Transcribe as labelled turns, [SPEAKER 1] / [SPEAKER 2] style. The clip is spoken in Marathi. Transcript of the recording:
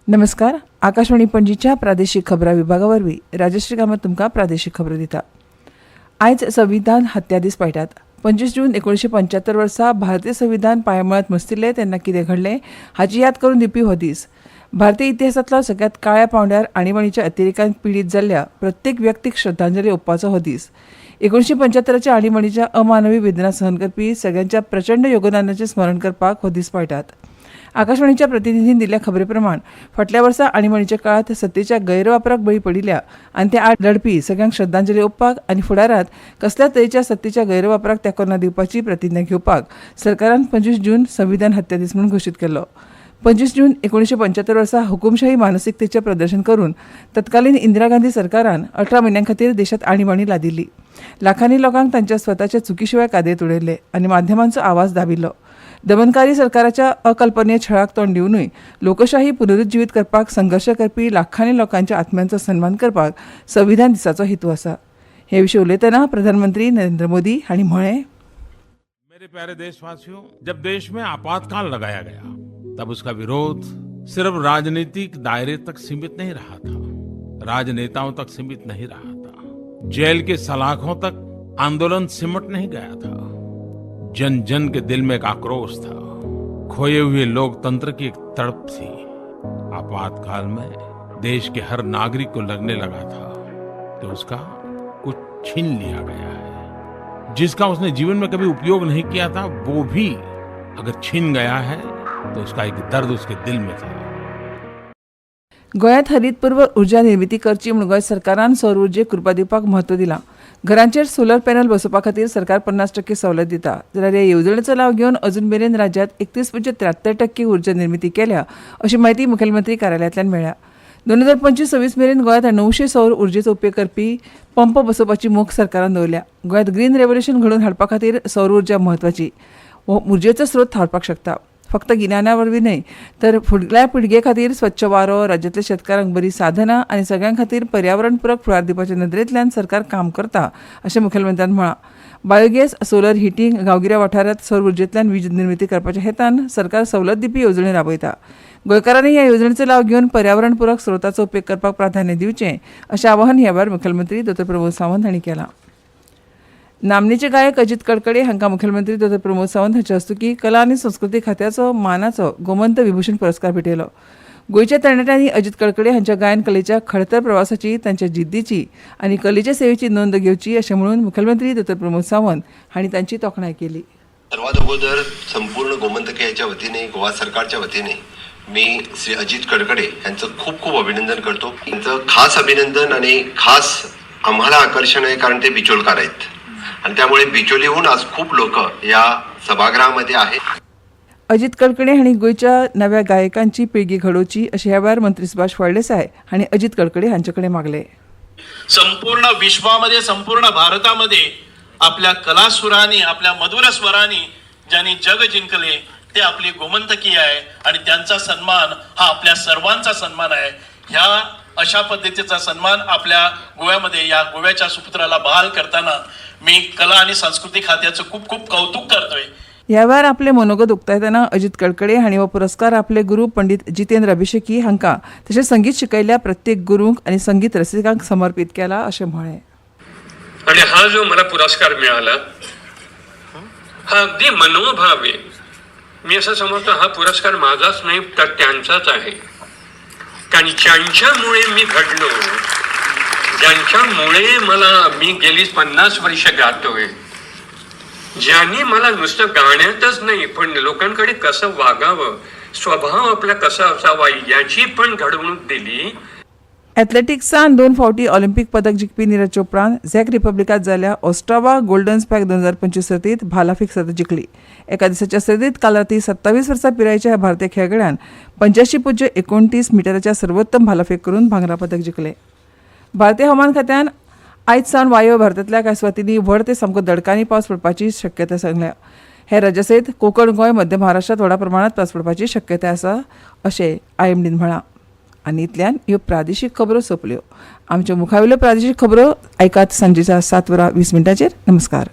[SPEAKER 1] नमस्कार. आकाशवाणी पणजीच्या प्रादेशीक खबरां विभागावरवीं राजश्री कामत तुमकां प्रादेशीक खबरो दिता. आयज संविधान हत्या दीस पायतात. 25 जून 1975 वर्सा भारतीय संविधान पांयमळांत मस्तिल्लें तेन्ना कितें घडलें हाची याद करून दिवपी हो दीस. भारतीय इतिहासांतलो सगळ्यांत काळ्या पांवड्यार आणीबाणीच्या अतिरेकान पिडीत जाल्ल्या प्रत्येक व्यक्तीक श्रद्धांजली ओंपपाचो हो दीस. 1975च्या आणीबाणीच्या अमानवी वेदना सहन करपी सगळ्यांच्या प्रचंड योगदानाचें स्मरण करपाक हो दीस पायतात. आकाशवाणीच्या प्रतिनिधीन दिल्ल्या खबरे प्रमाण फाटल्या वर्सा आणीबाणीच्या काळात सत्तेच्या गैरवापराक बळी पडिल्ल्या आनी ते आड लढपी सगळ्यांक श्रद्धांजली ओंपपाक आनी फुडारात कसल्याच तरेच्या सत्तेच्या गैरवापराक तेंको न दिवपाची प्रतिज्ञा घेवपाक सरकारान 25 जून संविधान हत्या दीस म्हणून घोशीत केलो. 25 जून 1975 वर्सा हुकुमशाही मानसिकतेचें प्रदर्शन करून तत्कालीन इंदिरा गांधी सरकारान 18 म्हयन्यां खातीर देशांत आणीबाणी लादिल्ली. लाखांनी लोकांक तांच्या स्वताच्या चुकी शिवाय कादेत उडयले आनी माध्यमांचो आवाज दाबिल्लो. दमनकारी सरकाराच्या अकल्पनीय छळाक तोंड दिवनूय लोकशाही पुनरुज्जीवीत करपाक संघर्श करपी लाखांनी लोकांच्या आत्म्यांचो सन्मान करपाक संविधान दिसाचो हेतू आसा. हे विशीं उलयतना प्रधानमंत्री नरेंद्र मोदी हांणी म्हळें,
[SPEAKER 2] मेरे प्यारे देशवासियों, जब देश में आपातकाल लगाया गया तब उसका विरोध सिर्फ राजनीतिक दायरे तक सीमित नहीं रहा था, राजनेताओं तक सीमित नहीं रहा था, जेल के सलाखों तक आंदोलन सिमट नहीं गया था. जन जन के दिल में एक आक्रोश था, खोए हुए लोकतंत्र की एक तड़प थी. आपातकाल में देश के हर नागरिक को लगने लगा था कि उसका कुछ छीन लिया गया है. जिसका उसने जीवन में कभी उपयोग नहीं किया था वो भी अगर छीन गया है तो उसका एक दर्द उसके दिल में था.
[SPEAKER 1] गोंयांत हरीत पूर्व उर्जा निर्मिती करची म्हूण गोंय सरकारान सौर उर्जेक कुर्बा दिवपाक म्हत्व दिलां. घरांचेर सोलर पॅनल बसोवपा खातीर सरकार 50% सवलत दिता. जाल्यार ह्या येवजणेचो लाव घेवन अजून मेरेन राज्यांत 31.73% उर्जा निर्मिती केल्या अशी माहिती मुखेलमंत्री कार्यालयांतल्यान मेळ्ळ्या. 2025-26 मेरेन गोंयांत 900 सौर उर्जेचो उपेग करपी पंप बसोवपाची मोख सरकारान दवरल्या. गोंयांत ग्रीन रेव्होल्युशन घडोवन हाडपा खातीर सौर उर्जा म्हत्वाची. हो उर्जेचो स्रोत थारपाक शकता. फक्त गिन्याना वरवीं न्हय तर फुडल्या पिळगे खातीर स्वच्छ वारो, राज्यांतल्या शेतकारांक बरी साधनां आनी सगळ्यां खातीर पर्यावरणपूरक फुडार दिवपाच्या नदरेंतल्यान सरकार काम करता अशें मुखेलमंत्र्यान म्हळां. बायोगॅस, सोलर हिटिंग, गांवगिऱ्या वाठारांत सौर उर्जेंतल्यान वीज निर्मिती करपाच्या हेतान सरकार सवलत दिवपी येवजणी राबयता. गोंयकारांनी ह्या येवजणेचो लाव घेवन पर्यावरणपूरक स्रोताचो उपेग करपाक प्राधान्य दिवचें अशें आवाहन ह्या वेळार मुखेलमंत्री डॉ. प्रमोद सावंत हांणी केलां. नामनेचे गायक अजित कडकडे हांकां मुखेलमंत्री डॉ. प्रमोद सावंत हांचे हस्तुकीं कला आनी संस्कृती खात्याचो मानाचो गोमंत विभूषण पुरस्कार भेटयलो. गोंयच्या तरणाट्यांनी अजित कडकडे हांच्या गायन कलेच्या खडतर प्रवासाची, तांच्या जिद्दीची आनी कलेचे सेवेची नोंद घेवची अशें म्हणून मुखेलमंत्री डॉ. प्रमोद सावंत हांणी तांची तोखणाय केली.
[SPEAKER 3] सर्वात अगोदर संपूर्ण गोमंतकीयाच्या वतीने, गोवा सरकारच्या वतीने मी श्री अजित कडकडे यांचं खूप खूप अभिनंदन करतो. त्यांचं खास अभिनंदन आणि खास आम्हाला आकर्षण आहे कारण ते बिचोलकार आहेत आणि त्यामुळे बिचोलीहून आज खूप लोक या सभागृहामध्ये आहेत.
[SPEAKER 1] अजित कडकडे हांणी गोंयच्या नव्या गायकांची पिळगी घडोवची अशें ह्या वेळार मंत्री सुभाष फळदेसाय हांणी अजित कडकडे हांचे कडेन मागले.
[SPEAKER 4] संपूर्ण विश्वामध्ये, संपूर्ण भारतामध्ये आपल्या कलासुरांनी, आपल्या मधुर स्वरांनी ज्यांनी जग जिंकले ते आपली गोमंतकीय आहे आणि त्यांचा सन्मान हा आपल्या सर्वांचा सन्मान आहे. ह्या अशा पद्धतीचा सन्मान आपल्या गोव्यामध्ये, या गोव्याच्या सुपुत्राला बहाल करताना मी कला आणि संस्कृती खात्याचं खूप खूप कौतुक करतोय.
[SPEAKER 1] ह्या वेळार आपले मनोगत उक्तायतना अजित कडकडे हांणी हो पुरस्कार आपले गुरू पंडित जितेंद्र अभिषेकी हांकां तशेंच संगीत शिकयल्ल्या प्रत्येक गुरूंक आनी संगीत रसिकांक समर्पित केला अशें म्हळें.
[SPEAKER 5] आणि हा जो मला पुरस्कार मिळाला हा अगदी मनोभाव आहे. मी असं समजतो हा पुरस्कार माझाच नाही तर त्यांचाच आहे. कारण ज्यांच्यामुळे मी घडलो, ज्यांच्यामुळे मी गेली 50 वर्ष गातोय, ज्यांनी मला नुसतं गाण्यातच नाही पण लोकांकडे कसं वागावं, स्वभाव आपला कसा असावा याची पण घडवणूक दिली.
[SPEAKER 1] एथलेटिक्सांत 2 फावटी ऑलिंपिक पदक जिखपी नीरज चोप्रान झॅक रिपब्लिकांत जाल्ल्या ऑस्ट्रावा गोल्डन स्पॅक 2025 सर्तींत भालाफेक सर्त जिखली. एका दिसाच्या सर्तींत काल राती 27 वर्सां पिरायेच्या ह्या भारतीय खेळगड्यान 85.29 मिटराच्या सर्वोत्तम भालाफेक करून भांगरा पदक जिखलें. भारतीय हवामान खात्यान आयज सावन वायव्य भारतांतल्या कांय सुवातींनी व्हड ते सामको दडकानी पावस पडपाची शक्यताय सांगल्या. हेर राज्यां सयत कोंकण, गोंय, मध्य महाराष्ट्रांत व्हड प्रमाणांत पावस पडपाची शक्यताय आसा अशें आयएमडीन म्हळां. आनी इतल्यान ह्यो प्रादेशीक खबरो सोंपल्यो. आमच्यो मुखावेल्यो प्रादेशीक खबरो आयकात सांजेच्या 7:20 नमस्कार.